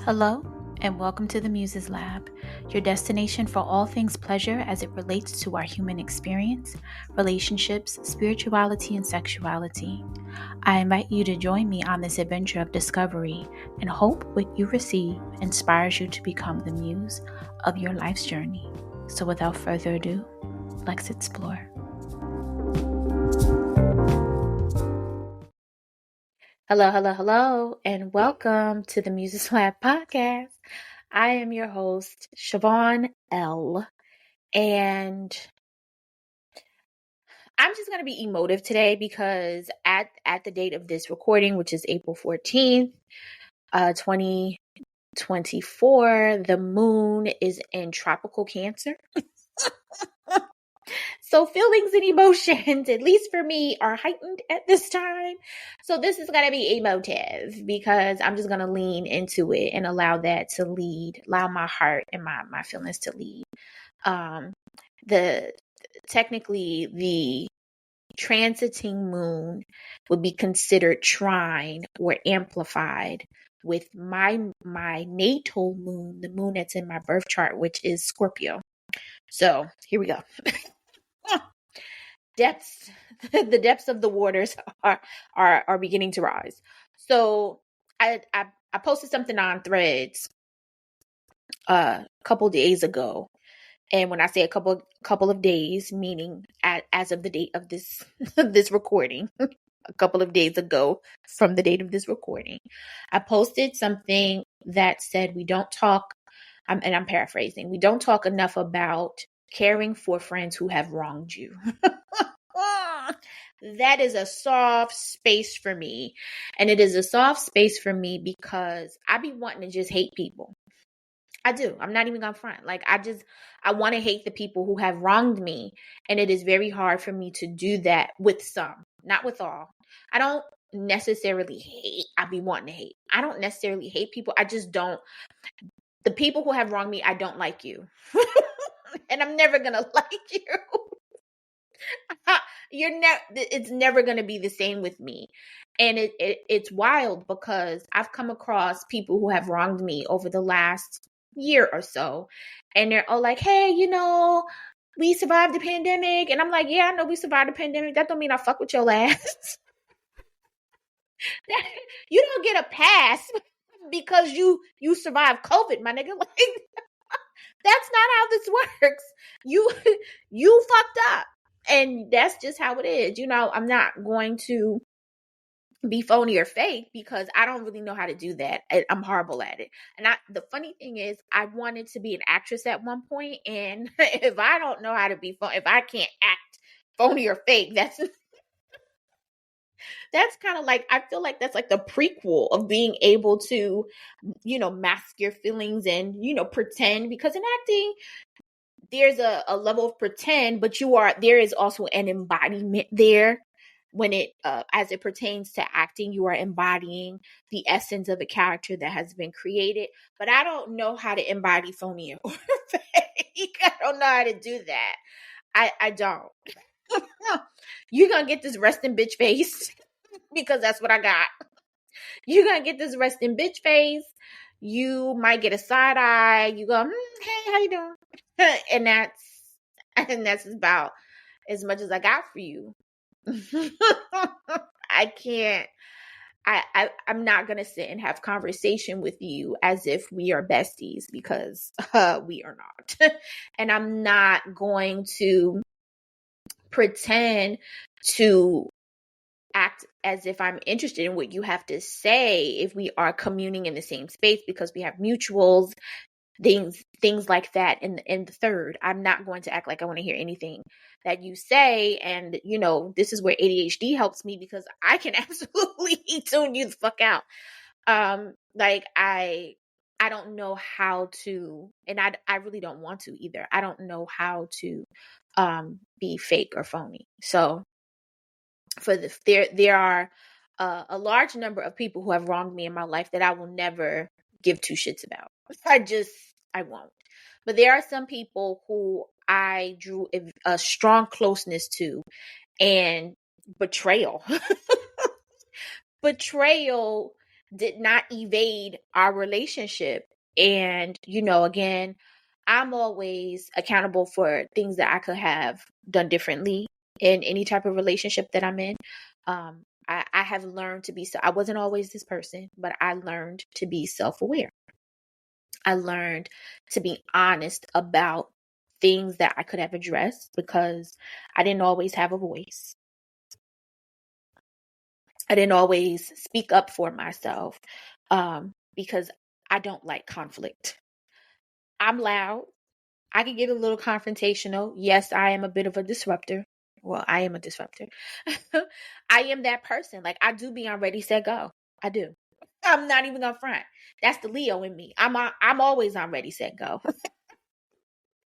Hello, and welcome to the Muses Lab, your destination for all things pleasure as it relates to our human experience, relationships, spirituality, and sexuality. I invite you to join me on this adventure of discovery and hope what you receive inspires you to become the muse of your life's journey. So, without further ado, let's explore. Hello, and welcome to the Muses Lab podcast. I am your host, Siobhan L. And I'm just going to be emotive today because at the date of this recording, which is April 14th, 2024, the moon is in tropical Cancer. So feelings and emotions, at least for me, are heightened at this time. So this is going to be emotive because I'm just going to lean into it and allow that to lead, allow my heart and my feelings to lead. Technically the transiting moon would be considered trine or amplified with my natal moon, the moon that's in my birth chart, which is Scorpio. So here we go. The depths of the waters are beginning to rise. So I posted something on Threads a couple days ago, and when I say a couple of days, meaning as of the date of this this recording, a couple of days ago from the date of this recording, I posted something that said we don't talk, and I'm paraphrasing, we don't talk enough about caring for friends who have wronged you. That is a soft space for me. And it is a soft space for me because I be wanting to just hate people. I do. I'm not even gonna front. Like I want to hate the people who have wronged me. And it is very hard for me to do that with some, not with all. I don't necessarily hate. I be wanting to hate. I don't necessarily hate people. I just don't. The people who have wronged me, I don't like you. And I'm never gonna like you. It's never going to be the same with me. And it's wild because I've come across people who have wronged me over the last year or so, and they're all like, hey, we survived the pandemic. And I'm like, yeah, I know we survived the pandemic. That don't mean I fuck with your ass. You don't get a pass because you survived COVID, my nigga. Like, that's not how this works. You fucked up. And that's just how it is. I'm not going to be phony or fake because I don't really know how to do that. I'm horrible at it. And the funny thing is, I wanted to be an actress at one point, and if I don't know how to be phony, if I can't act phony or fake, that's kind of like, I feel like that's like the prequel of being able to, mask your feelings and, pretend, because in acting, there's a level of pretend, but there is also an embodiment there. When it, as it pertains to acting, you are embodying the essence of a character that has been created. But I don't know how to embody phony or fake. I don't know how to do that. I don't. You're going to get this resting bitch face because that's what I got. You're going to get this resting bitch face. You might get a side eye. You go, hey, how you doing? And that's about as much as I got for you. I can't. I'm not going to sit and have conversation with you as if we are besties, because we are not. And I'm not going to pretend to act as if I'm interested in what you have to say if we are communing in the same space, because we have mutuals, things like that. In the third, I'm not going to act like I want to hear anything that you say. And this is where ADHD helps me, because I can absolutely tune you the fuck out. Like I don't know how to, and I really don't want to either. I don't know how to be fake or phony. So there are a large number of people who have wronged me in my life that I will never give two shits about. I won't. But there are some people who I drew a strong closeness to, and betrayal did not evade our relationship. And, again, I'm always accountable for things that I could have done differently in any type of relationship that I'm in. I have learned to be, so I wasn't always this person, but I learned to be self-aware. I learned to be honest about things that I could have addressed because I didn't always have a voice. I didn't always speak up for myself because I don't like conflict. I'm loud. I can get a little confrontational. Yes, I am a bit of a disruptor. Well, I am a disruptor. I am that person. Like, I do be on ready, set, go. I do. I'm not even gonna front. That's the Leo in me. I'm always on ready, set, go.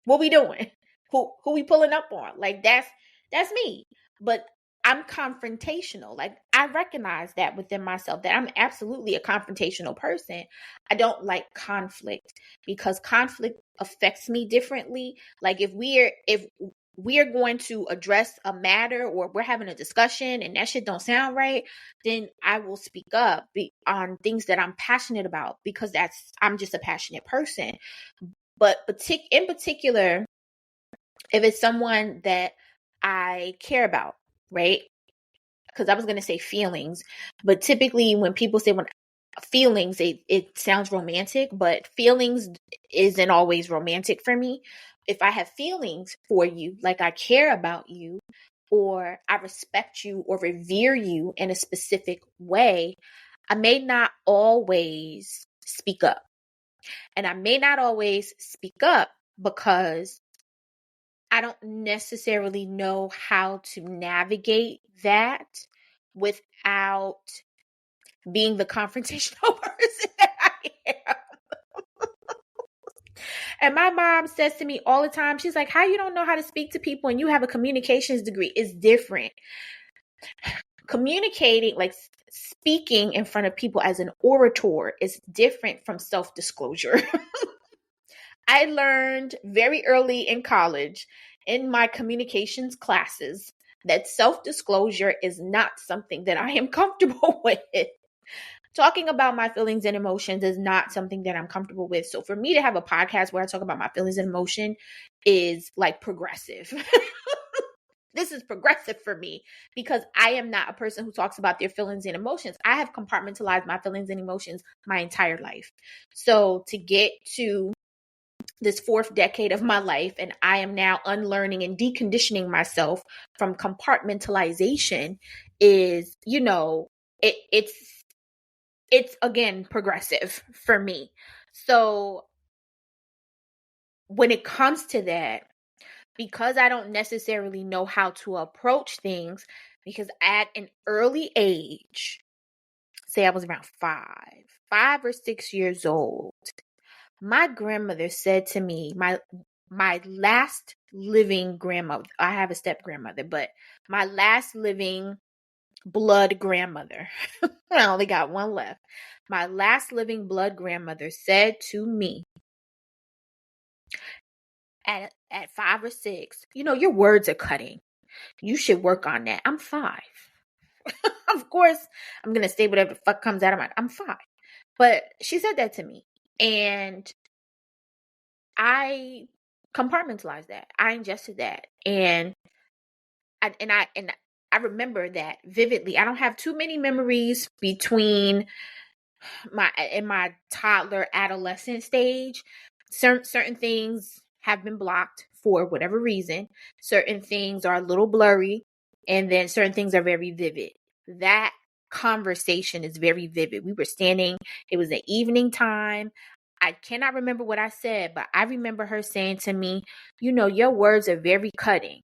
What we doing? Who we pulling up on? Like, that's me. But I'm confrontational. Like, I recognize that within myself, that I'm absolutely a confrontational person. I don't like conflict because conflict affects me differently. Like, if we're going to address a matter or we're having a discussion and that shit don't sound right, then I will speak up on things that I'm passionate about because I'm just a passionate person. But in particular, if it's someone that I care about, right? Because I was going to say feelings, but typically when people say feelings, it sounds romantic, but feelings isn't always romantic for me. If I have feelings for you, like I care about you, or I respect you or revere you in a specific way, I may not always speak up. And I may not always speak up because I don't necessarily know how to navigate that without being the confrontational person that I am. And my mom says to me all the time, she's like, how you don't know how to speak to people and you have a communications degree? It's different. Communicating, like speaking in front of people as an orator, is different from self-disclosure. I learned very early in college in my communications classes that self-disclosure is not something that I am comfortable with. Talking about my feelings and emotions is not something that I'm comfortable with. So for me to have a podcast where I talk about my feelings and emotion is like progressive. This is progressive for me because I am not a person who talks about their feelings and emotions. I have compartmentalized my feelings and emotions my entire life. So to get to this fourth decade of my life, and I am now unlearning and deconditioning myself from compartmentalization, is, it's again progressive for me. So when it comes to that, because I don't necessarily know how to approach things, because at an early age, say I was around 5 or 6 years old, my grandmother said to me, my last living grandmother, I have a step grandmother, but my last living blood grandmother, I only got one left. My last living blood grandmother said to me at 5 or 6, your words are cutting. You should work on that. I'm 5. Of course, I'm going to say whatever the fuck comes out of my, I'm 5. But she said that to me. And I compartmentalized that. I ingested that. And I remember that vividly. I don't have too many memories between my toddler adolescent stage. Certain things have been blocked for whatever reason. Certain things are a little blurry, and then certain things are very vivid. That conversation is very vivid. We were standing, it was an evening time. I cannot remember what I said, but I remember her saying to me, your words are very cutting,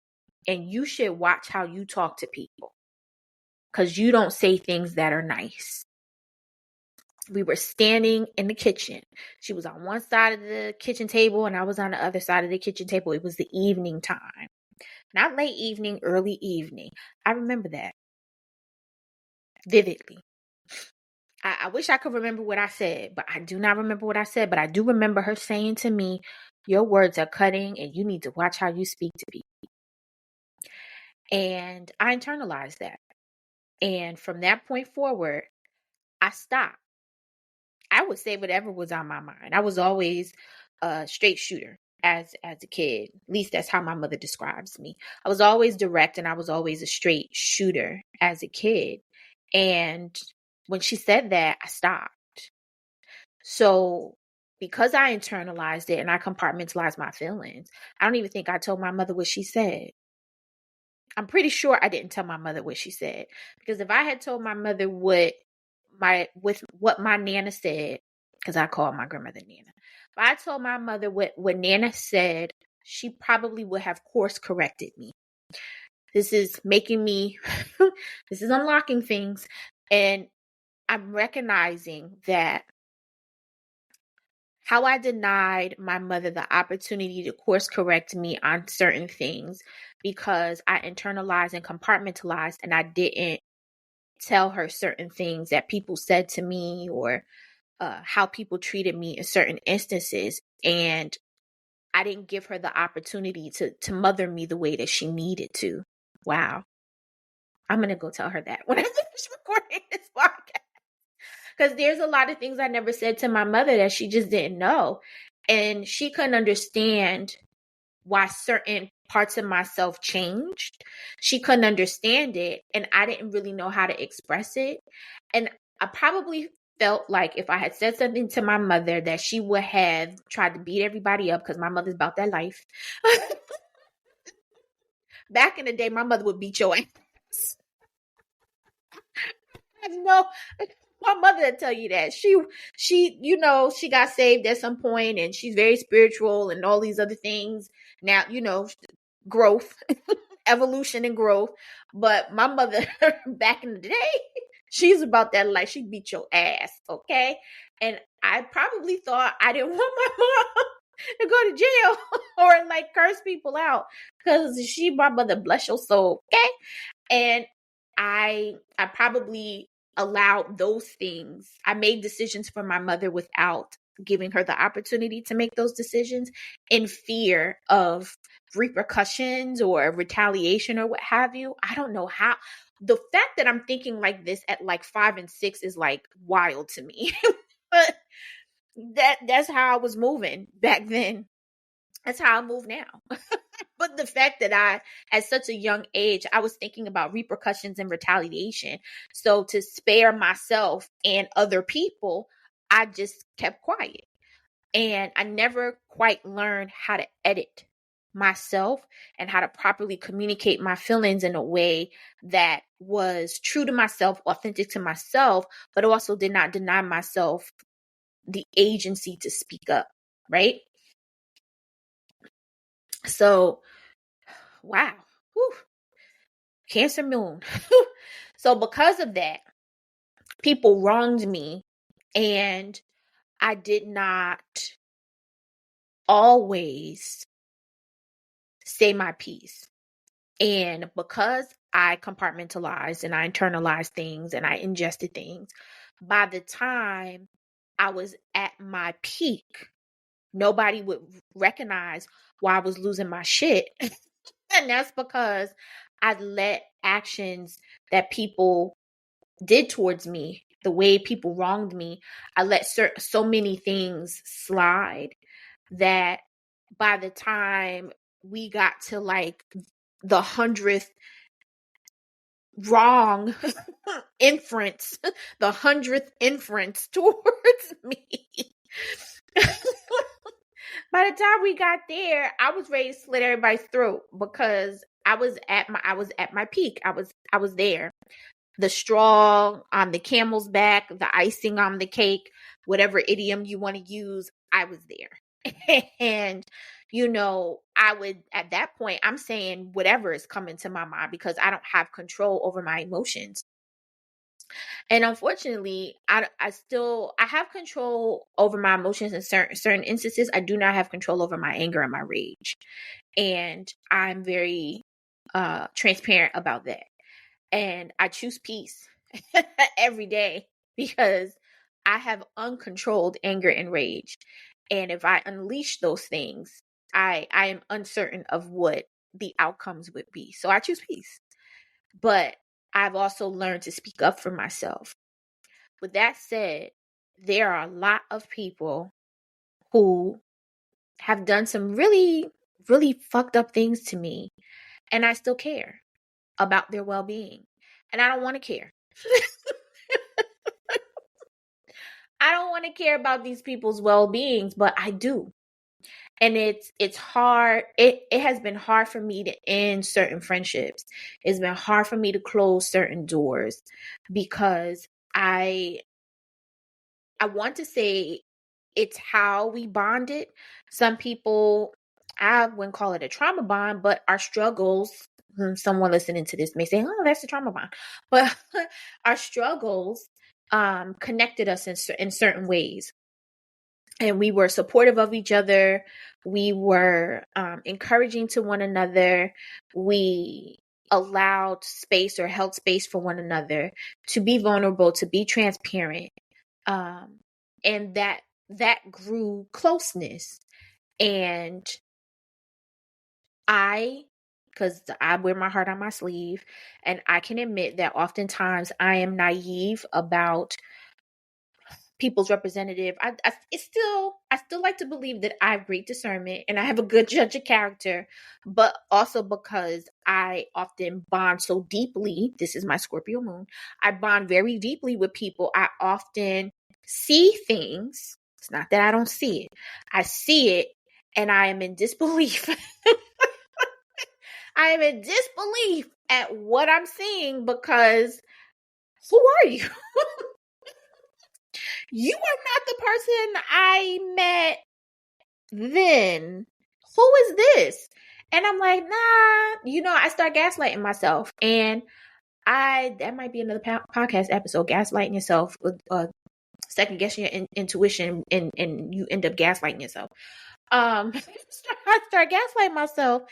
and you should watch how you talk to people because you don't say things that are nice. We were standing in the kitchen. She was on one side of the kitchen table and I was on the other side of the kitchen table. It was the evening time. Not late evening, early evening. I remember that vividly. I wish I could remember what I said, but I do not remember what I said. But I do remember her saying to me, your words are cutting and you need to watch how you speak to people. And I internalized that. And from that point forward, I stopped. I would say whatever was on my mind. I was always a straight shooter as a kid. At least that's how my mother describes me. I was always direct and I was always a straight shooter as a kid. And when she said that, I stopped. So because I internalized it and I compartmentalized my feelings, I don't even think I told my mother what she said. I'm pretty sure I didn't tell my mother what she said, because if I had told my mother what my Nana said, because I call my grandmother Nana, if I told my mother what Nana said, she probably would have course corrected me. This is making me, this is unlocking things, and I'm recognizing that how I denied my mother the opportunity to course correct me on certain things because I internalized and compartmentalized, and I didn't tell her certain things that people said to me, or how people treated me in certain instances. And I didn't give her the opportunity to mother me the way that she needed to. Wow. I'm going to go tell her that when I finish recording this podcast. Because there's a lot of things I never said to my mother that she just didn't know. And she couldn't understand why certain parts of myself changed. She couldn't understand it. And I didn't really know how to express it. And I probably felt like if I had said something to my mother, that she would have tried to beat everybody up, because my mother's about that life. Back in the day, my mother would beat your ass. No, my mother would tell you that she got saved at some point and she's very spiritual and all these other things. Now, growth, evolution and growth. But my mother back in the day, she's about that life. She beat your ass, okay? And I probably thought I didn't want my mom to go to jail or like curse people out, because my mother, bless your soul, okay? And I probably allowed those things. I made decisions for my mother without giving her the opportunity to make those decisions, in fear of repercussions or retaliation or what have you. I don't know how. The fact that I'm thinking like this at like 5 and 6 is like wild to me. But that's how I was moving back then. That's how I move now. But the fact that at such a young age, I was thinking about repercussions and retaliation. So to spare myself and other people, I just kept quiet. And I never quite learned how to edit myself and how to properly communicate my feelings in a way that was true to myself, authentic to myself, but also did not deny myself the agency to speak up, right? So, wow. Whew. Cancer moon. So because of that, people wronged me, and I did not always say my piece. And because I compartmentalized and I internalized things and I ingested things, by the time I was at my peak, nobody would recognize why I was losing my shit. And that's because I let actions that people did towards me, the way people wronged me, I let so many things slide that by the time we got to like the 100th wrong inference, the 100th inference towards me, by the time we got there, I was ready to slit everybody's throat, because I was at my peak. I was there. The straw on the camel's back, the icing on the cake, whatever idiom you want to use, I was there. And, I would, at that point, I'm saying whatever is coming to my mind, because I don't have control over my emotions. And unfortunately, I have control over my emotions in certain instances. I do not have control over my anger and my rage. And I'm very transparent about that. And I choose peace every day, because I have uncontrolled anger and rage. And if I unleash those things, I am uncertain of what the outcomes would be. So I choose peace. But I've also learned to speak up for myself. With that said, there are a lot of people who have done some really, really fucked up things to me, and I still care about their well-being. And I don't want to care. I don't want to care about these people's well-beings, but I do. And it's hard. It has been hard for me to end certain friendships. It's been hard for me to close certain doors because I want to say it's how we bonded. Some people, I wouldn't call it a trauma bond, but our struggles, someone listening to this may say, oh, that's a trauma bond. But our struggles connected us in certain ways. And we were supportive of each other. We were encouraging to one another. We allowed space or held space for one another to be vulnerable, to be transparent. And that grew closeness. And because I wear my heart on my sleeve, and I can admit that oftentimes I am naive about people's representative. I still like to believe that I have great discernment and I have a good judge of character, but also because I often bond so deeply. This is my Scorpio moon. I bond very deeply with people. I often see things. It's not that I don't see it. I see it and I am in disbelief. I am in disbelief at what I'm seeing because who are you? You are not the person I met then. Who is this? And I'm like, nah, I start gaslighting myself. And that might be another podcast episode, gaslighting yourself, second guessing your intuition, and you end up gaslighting yourself. I start gaslighting myself,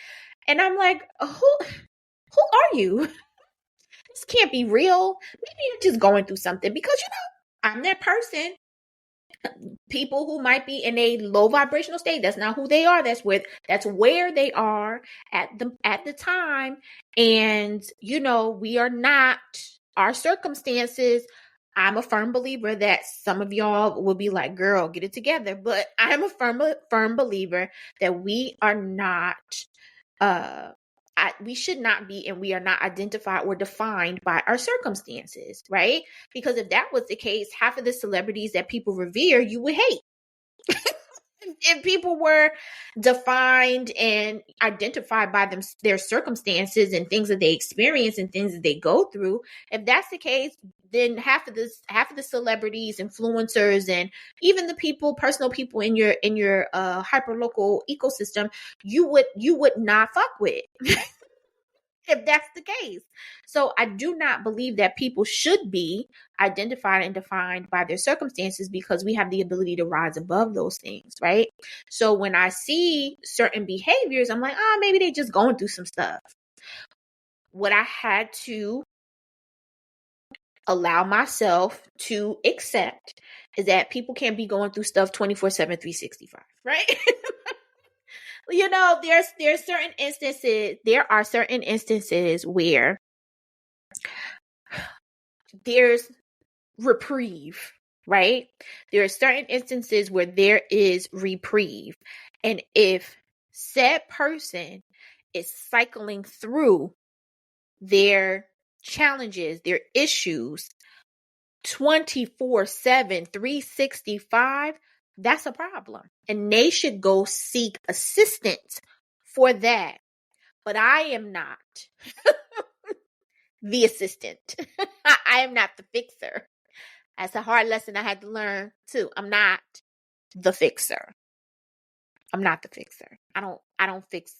and I'm like, who are you? This can't be real. Maybe you're just going through something because I'm that person. People who might be in a low vibrational state, that's not who they are. That's where they are at the time. And we are not our circumstances. I'm a firm believer that some of y'all will be like, girl, get it together. But I'm a firm believer that we are not we should not be, and we are not identified or defined by our circumstances, right? Because if that was the case, half of the celebrities that people revere, you would hate. If people were defined and identified by their circumstances and things that they experience and things that they go through, if that's the case, then half of the celebrities, influencers, and even the personal people in your hyper local ecosystem, you would not fuck with. If that's the case. So I do not believe that people should be identified and defined by their circumstances because we have the ability to rise above those things, right? So when I see certain behaviors, I'm like, maybe they just going through some stuff. What I had to allow myself to accept is that people can't be going through stuff 24/7, 365, right? There are certain instances where there's reprieve, right? There are certain instances where there is reprieve. And if said person is cycling through their challenges, their issues 24/7, 365, that's a problem. And they should go seek assistance for that. But I am not the assistant. I am not the fixer. That's a hard lesson I had to learn too. I'm not the fixer. I'm not the fixer. I don't fix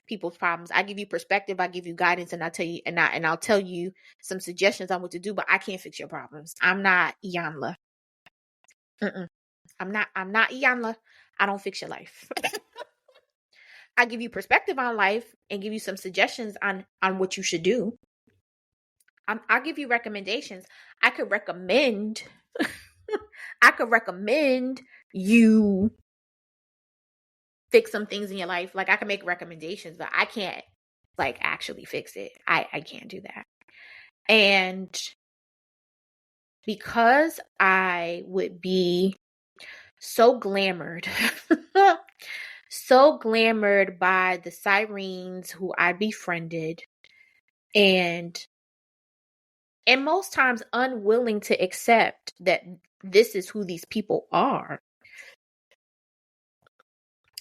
people's problems. I give you perspective, I give you guidance, and I tell you and I'll tell you some suggestions on what to do, but I can't fix your problems. I'm not Iyanla. I'm not Iyanla. I don't fix your life. I give you perspective on life and give you some suggestions on what you should do. I'll give you recommendations. I could recommend you fix some things in your life. Like I can make recommendations, but I can't actually fix it. I can't do that. And because I would be so glamored, so glamored by the sirens who I befriended, and most times unwilling to accept that this is who these people are.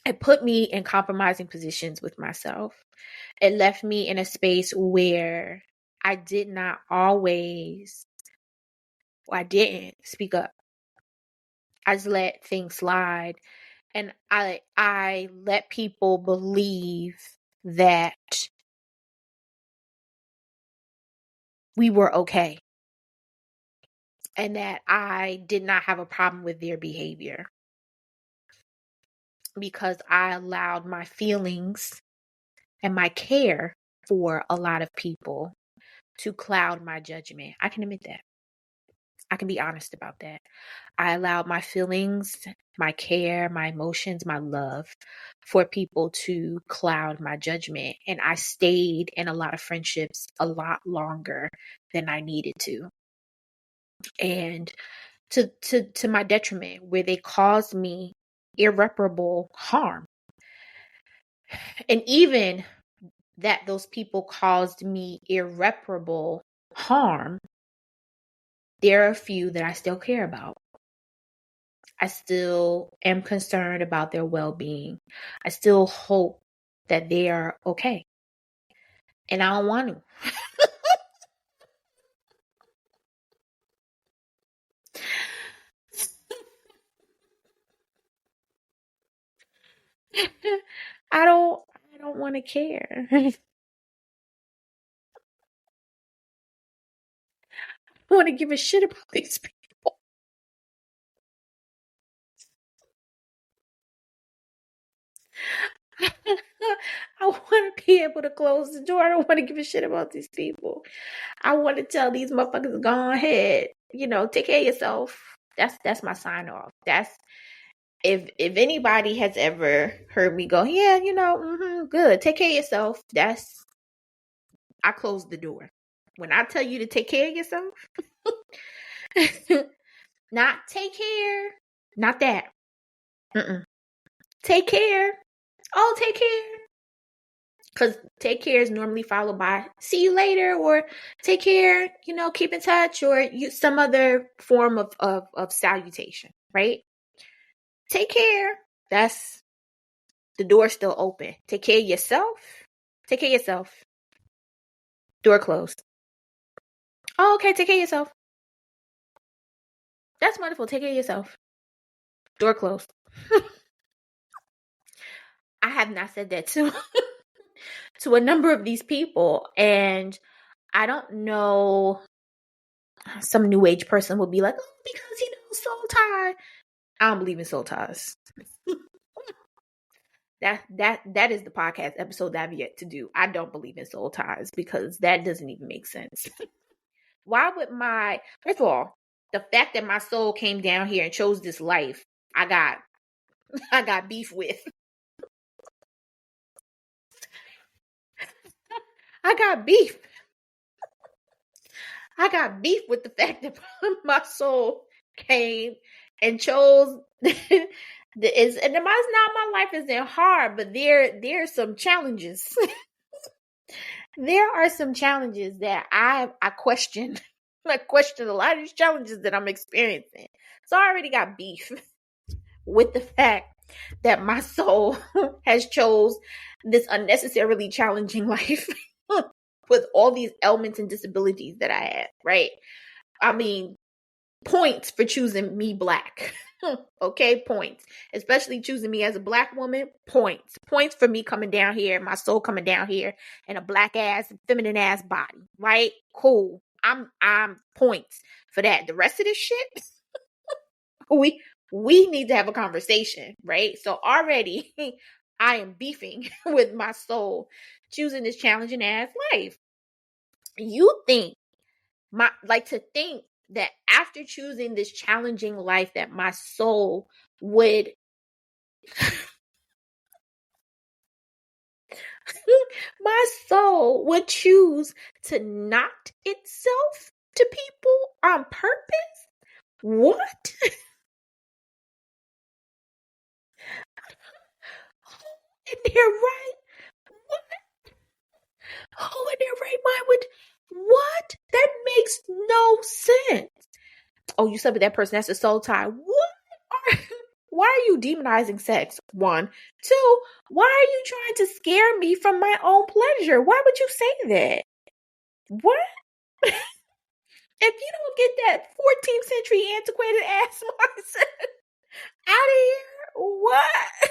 It put me in compromising positions with myself. It left me in a space where I did not always, I didn't speak up. I just let things slide. And I let people believe that we were okay and that I did not have a problem with their behavior, because I allowed my feelings and my care for a lot of people to cloud my judgment. I can admit that. I can be honest about that. I allowed my feelings, my care, my emotions, my love for people to cloud my judgment. And I stayed in a lot of friendships a lot longer than I needed to. And to my detriment, where they caused me irreparable harm. And even that those people caused me irreparable harm, there are a few that I still care about. I still am concerned about their well-being. I still hope that they are okay. And I don't want to. I don't want to care. I want to give a shit about these people. I want to be able to close the door. I don't want to give a shit about these people. I want to tell these motherfuckers, go ahead, take care of yourself. That's my sign off. That's if anybody has ever heard me go, yeah, good, take care of yourself. I close the door. When I tell you to take care of yourself, not take care, not that. Take care. Oh, take care. Because take care is normally followed by see you later, or take care, keep in touch, or some other form of salutation, right? Take care. That's the door still open. Take care of yourself. Take care of yourself. Door closed. Oh, okay. Take care of yourself. That's wonderful. Take care of yourself. Door closed. I have not said that to to a number of these people, and I don't know. Some new age person will be like, oh, because soul tie. I don't believe in soul ties. That is the podcast episode that I've yet to do. I don't believe in soul ties, because that doesn't even make sense. Why would first of all, the fact that my soul came down here and chose this life, I got beef with. I got beef. I got beef with the fact that my soul came and chose and my life isn't hard, but there's some challenges. There are some challenges that I question. I question a lot of these challenges that I'm experiencing. So I already got beef with the fact that my soul has chose this unnecessarily challenging life with all these ailments and disabilities that I have, right? I mean, points for choosing me Black. Okay, points. Especially choosing me as a Black woman, points. Points for me coming down here, my soul coming down here in a Black ass, feminine ass body, right? Cool. I'm points for that. The rest of this shit, we need to have a conversation, right? So already I am beefing with my soul choosing this challenging ass life. You think to think that after choosing this challenging life that my soul would my soul would choose to knock itself to people on purpose? What? In their right? Who in their right mind would? What? That makes no sense. Oh, you said with that person, that's a soul tie. What? Are, why are you demonizing sex? One. Two, why are you trying to scare me from my own pleasure? Why would you say that? What? If you don't get that 14th century antiquated ass mindset out of here, what?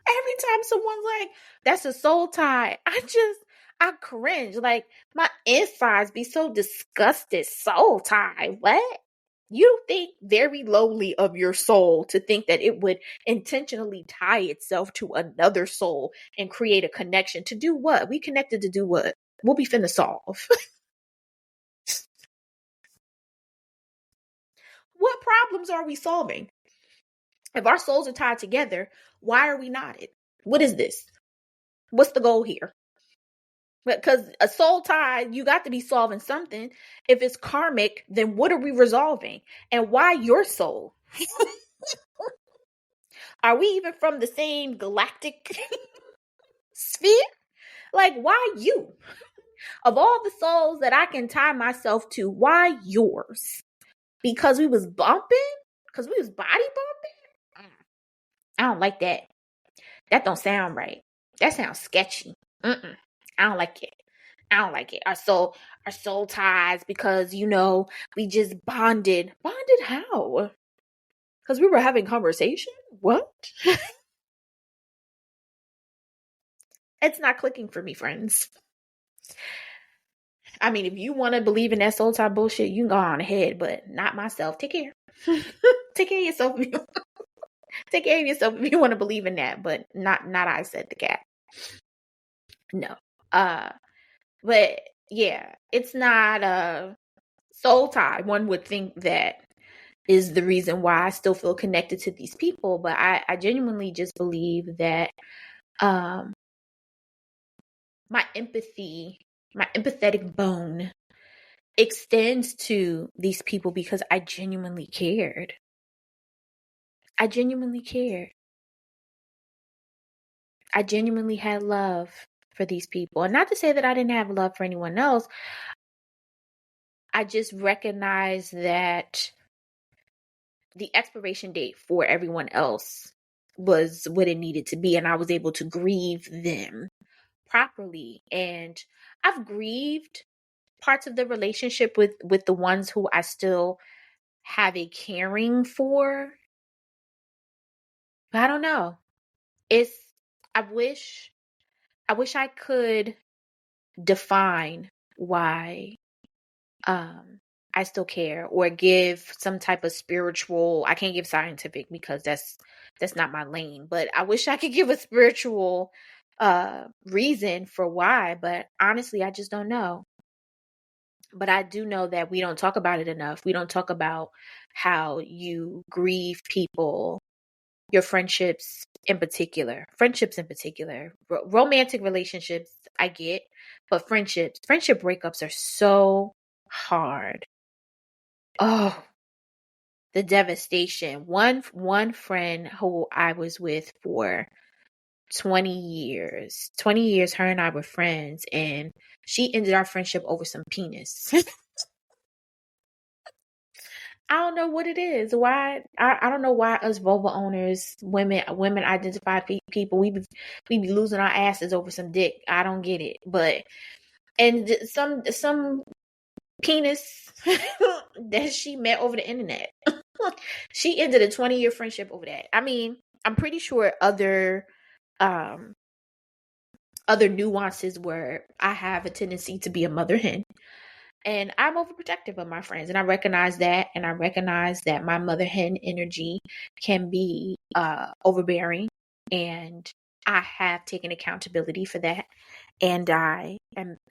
Every time someone's like, that's a soul tie, I cringe. Like, my insides be so disgusted. Soul tie? What? You think very lowly of your soul to think that it would intentionally tie itself to another soul and create a connection to do what? We connected to do what? We'll be finna solve. What problems are we solving? If our souls are tied together, why are we knotted? What is this? What's the goal here? Because a soul tie, you got to be solving something. If it's karmic, then what are we resolving? And why your soul? Are we even from the same galactic sphere? Like, why you? Of all the souls that I can tie myself to, why yours? Because we was bumping? Because we was body bumping? I don't like that. That don't sound right. That sounds sketchy. Mm-mm. I don't like it. I don't like it. Our soul ties because we just bonded. Bonded how? Because we were having conversation. What? It's not clicking for me, friends. I mean, if you want to believe in that soul tie bullshit, you can go on ahead, but not myself. Take care. Take care of yourself. Take care of yourself if you want to believe in that, but not I said the cat. No. But yeah, it's not a soul tie. One would think that is the reason why I still feel connected to these people, but I genuinely just believe that my empathetic bone extends to these people because I genuinely cared. I genuinely cared. I genuinely had love for these people. And not to say that I didn't have love for anyone else. I just recognize that the expiration date for everyone else was what it needed to be. And I was able to grieve them properly. And I've grieved parts of the relationship with the ones who I still have a caring for. But I don't know. It's I wish I could define why I still care or give some type of spiritual. I can't give scientific because that's not my lane, but I wish I could give a spiritual reason for why, but honestly I just don't know. But I do know that we don't talk about it enough. We don't talk about how you grieve people, your friendships in particular. Romantic relationships, I get, but friendship breakups are so hard. Oh, the devastation. One friend who I was with for 20 years. 20 years, her and I were friends, and she ended our friendship over some penis. I don't know what it is. Why I don't know why us vulva owners, women identified people, we be losing our asses over some dick. I don't get it. But and some penis that she met over the internet. She ended a 20-year friendship over that. I mean, I'm pretty sure other nuances where I have a tendency to be a mother hen. And I'm overprotective of my friends. And I recognize that. And I recognize that my mother hen energy can be overbearing. And I have taken accountability for that. And I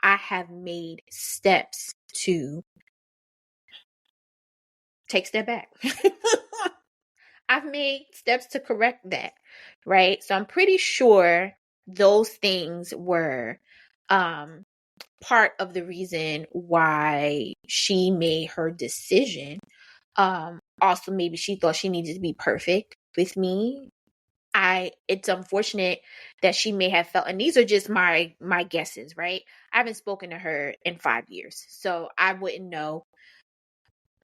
have made steps to take a step back. I've made steps to correct that. Right. So I'm pretty sure those things were part of the reason why she made her decision. Also maybe she thought she needed to be perfect with me. It's unfortunate that she may have felt, and these are just my guesses, right? I haven't spoken to her in 5 years, so I wouldn't know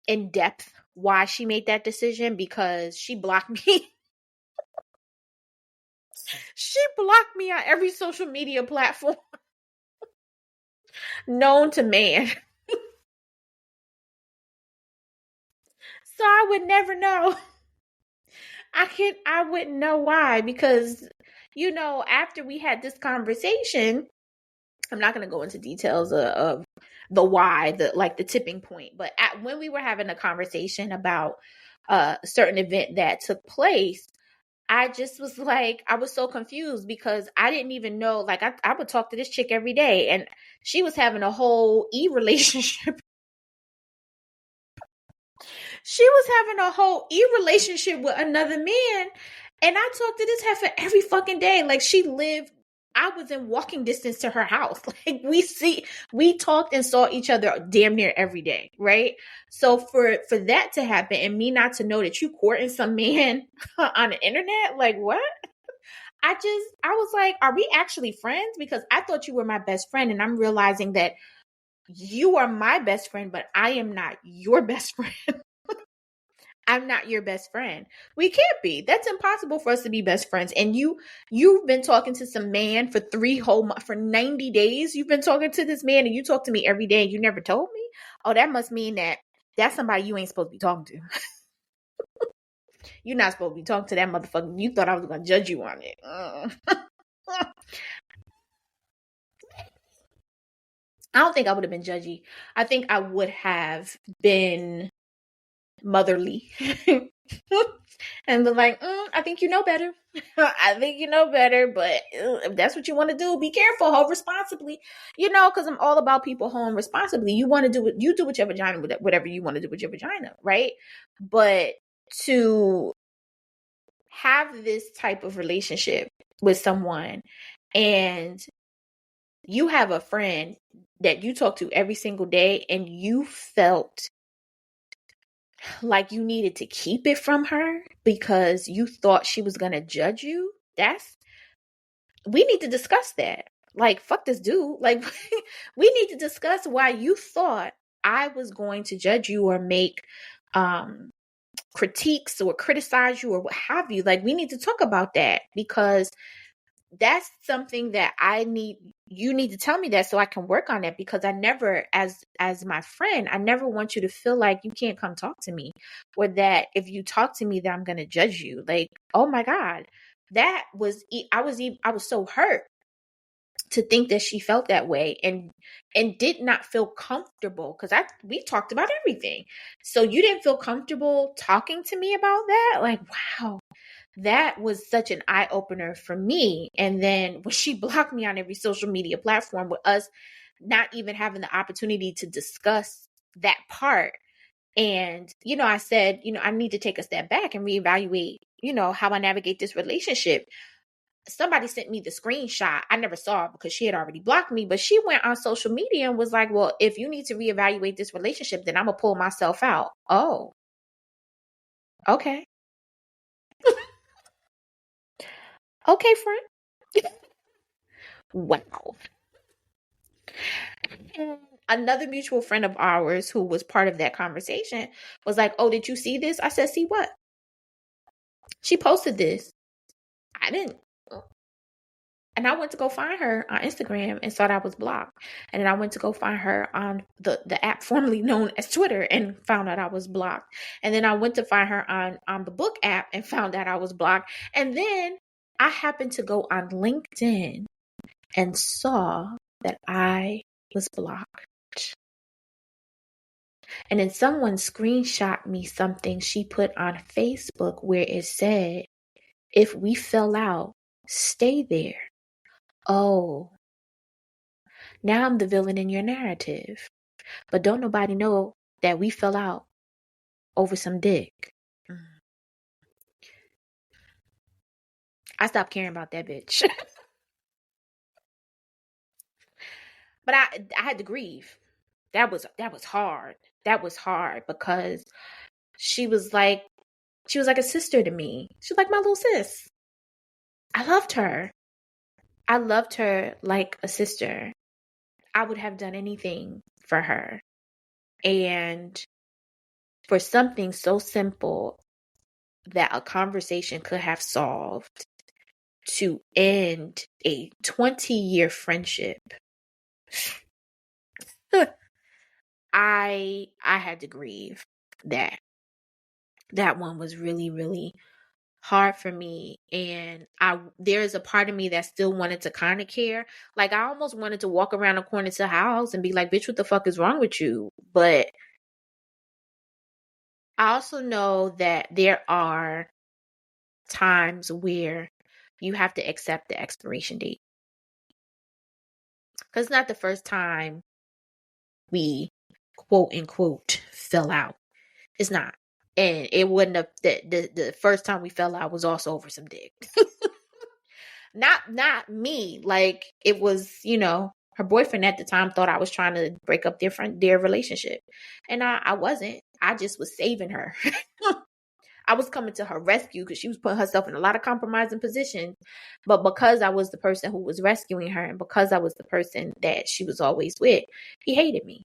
in depth why she made that decision, because she blocked me. She blocked me on every social media platform known to man. So I would never know. I wouldn't know why, because after we had this conversation, I'm not going to go into details of the why, the tipping point, but when we were having a conversation about a certain event that took place, I just was like, I was so confused because I didn't even know, like, I would talk to this chick every day, and she was having a whole relationship. She was having a whole relationship with another man, and I talked to this heifer every fucking day. Like, I was in walking distance to her house. Like, we talked and saw each other damn near every day, right? So for that to happen and me not to know that you courting some man on the internet, like, what? I was like, are we actually friends? Because I thought you were my best friend, and I'm realizing that you are my best friend, but I am not your best friend. I'm not your best friend. We can't be. That's impossible for us to be best friends. And you've been talking to some man for 90 days. You've been talking to this man, and you talk to me every day, and you never told me. Oh, that must mean that that's somebody you ain't supposed to be talking to. You're not supposed to be talking to that motherfucker. You thought I was gonna judge you on it. I don't think I would have been judgy. I think I would have been motherly and been like, I think you know better. I think you know better, but if that's what you want to do, be careful, hold responsibly. Because I'm all about people holding responsibly. You want to do what you do with your vagina, whatever you want to do with your vagina, right? But to have this type of relationship with someone, and you have a friend that you talk to every single day, and you felt like you needed to keep it from her because you thought she was going to judge you, we need to discuss that. Like, fuck this dude. Like, we need to discuss why you thought I was going to judge you or make critiques or criticize you or what have you. Like, we need to talk about that, because that's something that you need to tell me that so I can work on that, because I never, as my friend, I never want you to feel like you can't come talk to me, or that if you talk to me that I'm going to judge you. Like, oh my God, I was so hurt to think that she felt that way, and did not feel comfortable, because we talked about everything. So you didn't feel comfortable talking to me about that? Like, wow. That was such an eye-opener for me. And then when she blocked me on every social media platform, with us not even having the opportunity to discuss that part. And, I said, I need to take a step back and reevaluate, how I navigate this relationship. Somebody sent me the screenshot. I never saw it because she had already blocked me, but she went on social media and was like, well, if you need to reevaluate this relationship, then I'm going to pull myself out. Oh, okay. Okay, friend. Wow. And another mutual friend of ours who was part of that conversation was like, oh, did you see this? I said, see what? She posted this. I didn't. And I went to go find her on Instagram and saw that I was blocked. And then I went to go find her on the app formerly known as Twitter and found out I was blocked. And then I went to find her on the book app and found out I was blocked. And then I happened to go on LinkedIn and saw that I was blocked. And then someone screenshot me something she put on Facebook where it said, if we fell out, stay there. Oh, now I'm the villain in your narrative. But don't nobody know that we fell out over some dick. I stopped caring about that bitch. But I had to grieve. That was hard. That was hard because she was like a sister to me. She was like my little sis. I loved her. I loved her like a sister. I would have done anything for her. And for something so simple that a conversation could have solved to end a 20-year friendship, I had to grieve that. That one was really, really hard for me. And there's a part of me that still wanted to kind of care. Like, I almost wanted to walk around the corner to the house and be like, bitch, what the fuck is wrong with you? But I also know that there are times where you have to accept the expiration date. Because it's not the first time we, quote unquote, fell out. It's not. And it wouldn't have, the first time we fell out was also over some dick. Not me. Like, it was, her boyfriend at the time thought I was trying to break up their relationship. And I wasn't. I just was saving her. I was coming to her rescue because she was putting herself in a lot of compromising positions. But because I was the person who was rescuing her, and because I was the person that she was always with, he hated me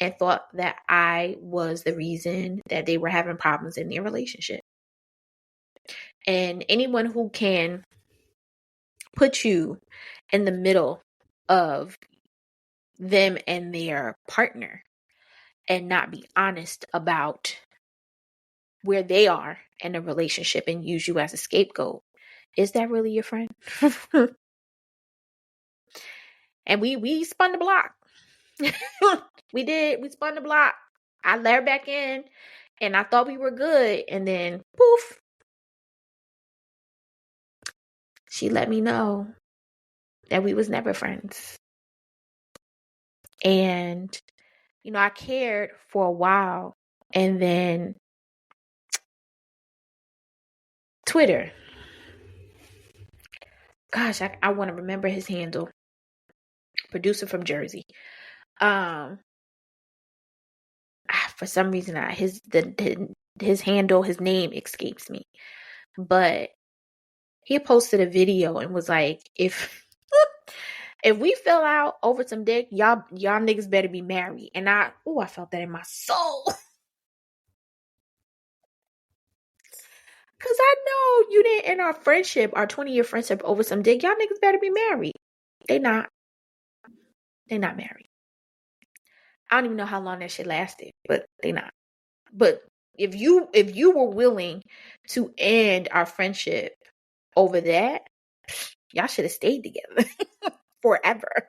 and thought that I was the reason that they were having problems in their relationship. And anyone who can put you in the middle of them and their partner and not be honest about where they are in a relationship and use you as a scapegoat, is that really your friend? And we spun the block. We did. We spun the block. I let her back in and I thought we were good. And then poof, she let me know that we was never friends. And, I cared for a while. And then Twitter. Gosh, I want to remember his handle. Producer from Jersey. For some reason, his handle, his name escapes me. But he posted a video and was like, if we fell out over some dick, y'all niggas better be married. And I felt that in my soul. Cause I know you didn't end our friendship, our 20-year friendship over some dick. Y'all niggas better be married. They not. They not married. I don't even know how long that shit lasted, but they not. But if you were willing to end our friendship over that, y'all should have stayed together forever.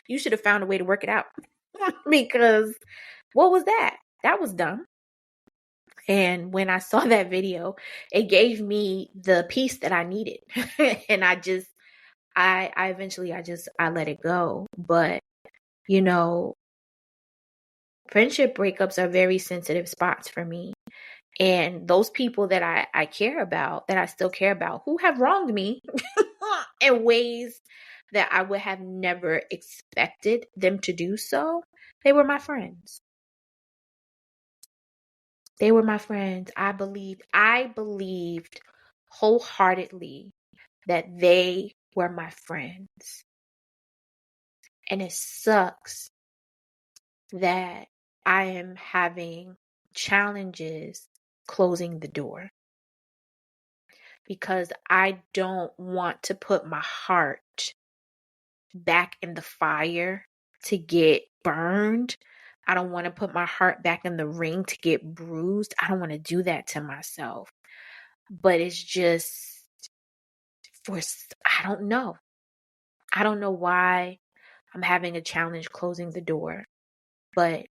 You should have found a way to work it out. Because what was that? That was dumb. And when I saw that video, it gave me the peace that I needed. And I eventually I let it go. But, friendship breakups are very sensitive spots for me. And those people that I care about, that I still care about, who have wronged me in ways that I would have never expected them to do so, they were my friends. They were my friends. I believed wholeheartedly that they were my friends. And it sucks that I am having challenges closing the door, because I don't want to put my heart back in the fire to get burned. I don't want to put my heart back in the ring to get bruised. I don't want to do that to myself. But it's just I don't know. I don't know why I'm having a challenge closing the door. But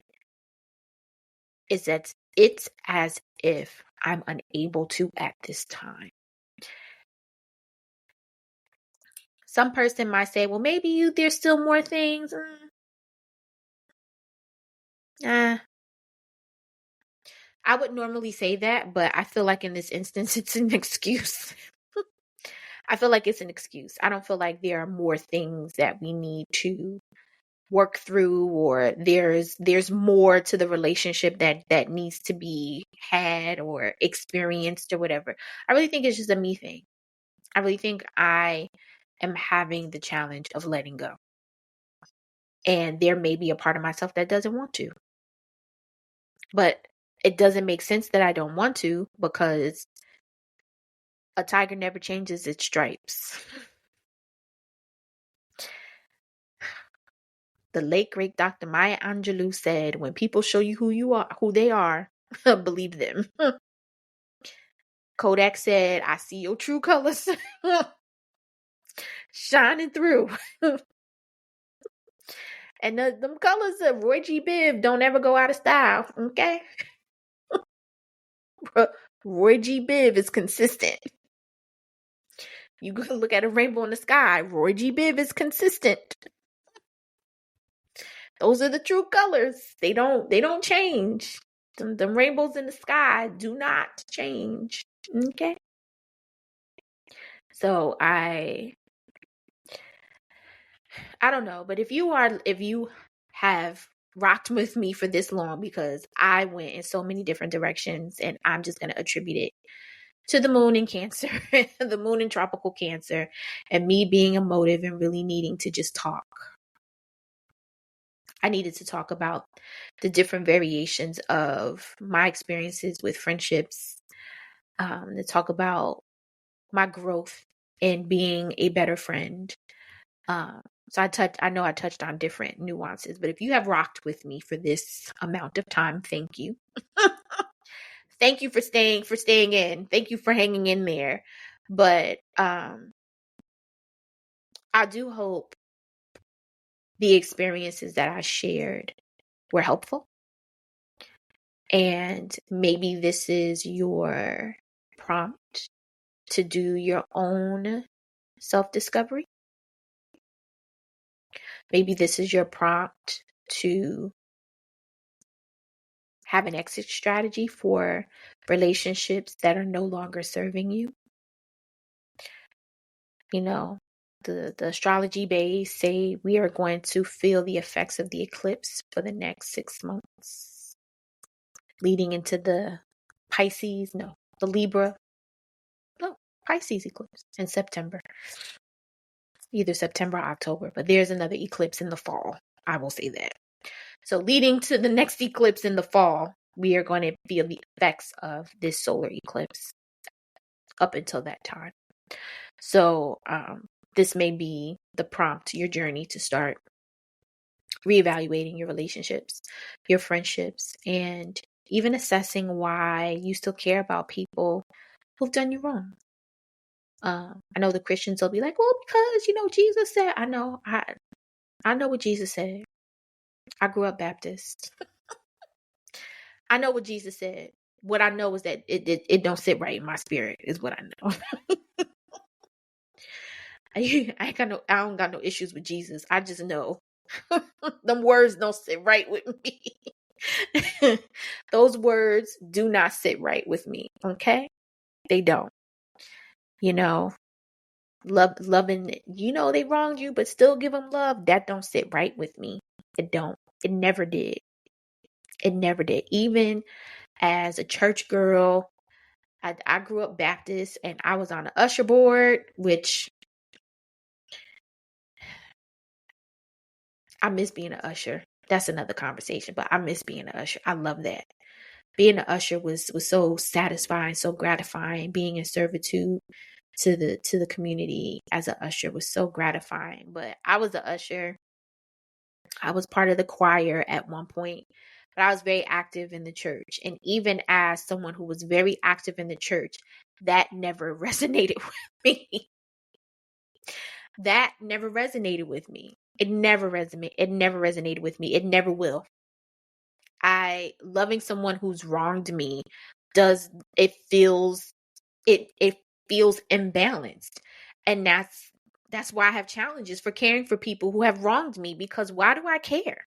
it's as if I'm unable to at this time. Some person might say, well, maybe there's still more things. I would normally say that, but I feel like in this instance, it's an excuse. I feel like it's an excuse. I don't feel like there are more things that we need to work through, or there's more to the relationship that needs to be had or experienced or whatever. I really think it's just a me thing. I really think I am having the challenge of letting go. And there may be a part of myself that doesn't want to. But it doesn't make sense that I don't want to, because a tiger never changes its stripes. The late great Dr. Maya Angelou said, when people show you who they are, believe them. Kodak said, I see your true colors shining through. And them colors of Roy G. Biv don't ever go out of style, okay? Roy G. Biv is consistent. You can look at a rainbow in the sky. Roy G. Biv is consistent. Those are the true colors. They don't change. The rainbows in the sky do not change. Okay? So I don't know, but if you have rocked with me for this long, because I went in so many different directions, and I'm just going to attribute it to the moon in Cancer, the moon in tropical Cancer, and me being emotive and really needing to just talk. I needed to talk about the different variations of my experiences with friendships, to talk about my growth in being a better friend. So I know I touched on different nuances, but if you have rocked with me for this amount of time, thank you. Thank you for staying in. Thank you for hanging in there. But I do hope the experiences that I shared were helpful. And maybe this is your prompt to do your own self-discovery. Maybe this is your prompt to have an exit strategy for relationships that are no longer serving you. You know, the astrology bays say we are going to feel the effects of the eclipse for the next 6 months, leading into the Pisces eclipse in September. Either September or October, but there's another eclipse in the fall. I will say that. So leading to the next eclipse in the fall, we are going to feel the effects of this solar eclipse up until that time. So this may be the prompt, your journey to start reevaluating your relationships, your friendships, and even assessing why you still care about people who've done you wrong. I know the Christians will be like, well, because, Jesus said, I know what Jesus said. I grew up Baptist. I know what Jesus said. What I know is that it don't sit right in my spirit, is what I know. I don't got no issues with Jesus. I just know them words don't sit right with me. Those words do not sit right with me. Okay? They don't. Loving, they wronged you, but still give them love. That don't sit right with me. It don't. It never did. It never did. Even as a church girl, I grew up Baptist, and I was on the usher board, which I miss being an usher. That's another conversation, but I miss being an usher. I love that. Being an usher was so satisfying, so gratifying. Being in servitude to the community as an usher was so gratifying. But I was an usher. I was part of the choir at one point, but I was very active in the church. And even as someone who was very active in the church, that never resonated with me. That never resonated with me. It never resonated with me. It never will. Loving someone who's wronged me it feels imbalanced. And that's why I have challenges for caring for people who have wronged me, because why do I care?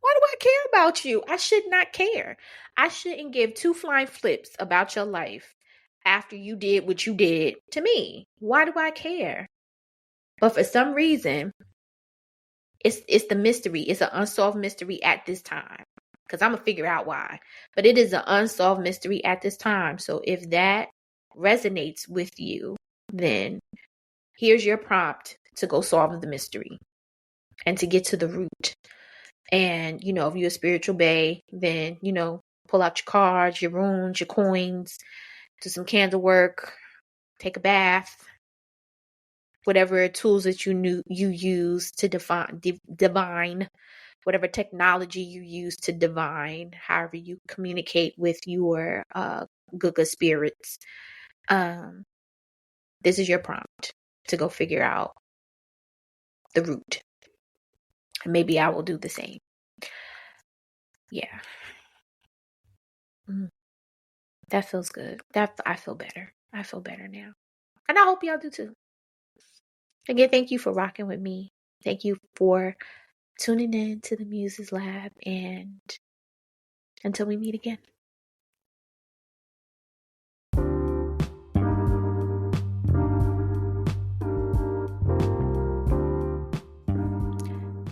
Why do I care about you? I should not care. I shouldn't give two flying flips about your life after you did what you did to me. Why do I care? But for some reason, it's the mystery. It's an unsolved mystery at this time. Because I'm going to figure out why. But it is an unsolved mystery at this time. So if that resonates with you, then here's your prompt to go solve the mystery and to get to the root. And, you know, if you're a spiritual bae, then, you know, pull out your cards, your runes, your coins, do some candle work, take a bath, whatever tools that you use to divine, whatever technology you use to divine, however you communicate with your good spirits. This is your prompt to go figure out the root. And maybe I will do the same. Yeah. That feels good. I feel better. I feel better now. And I hope y'all do too. Again, thank you for rocking with me. Thank you for tuning in to the Muses Lab. And until we meet again.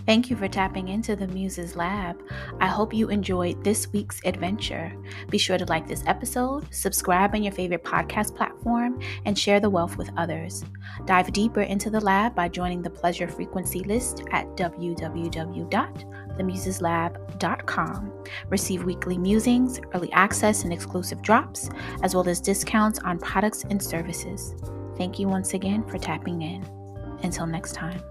Thank you for tapping into the Muses Lab. I hope you enjoyed this week's adventure. Be sure to like this episode, subscribe on your favorite podcast platform, and share the wealth with others. Dive deeper into the lab by joining the Pleasure Frequency list at www.themuseslab.com. Receive weekly musings, early access, and exclusive drops, as well as discounts on products and services. Thank you once again for tapping in. Until next time.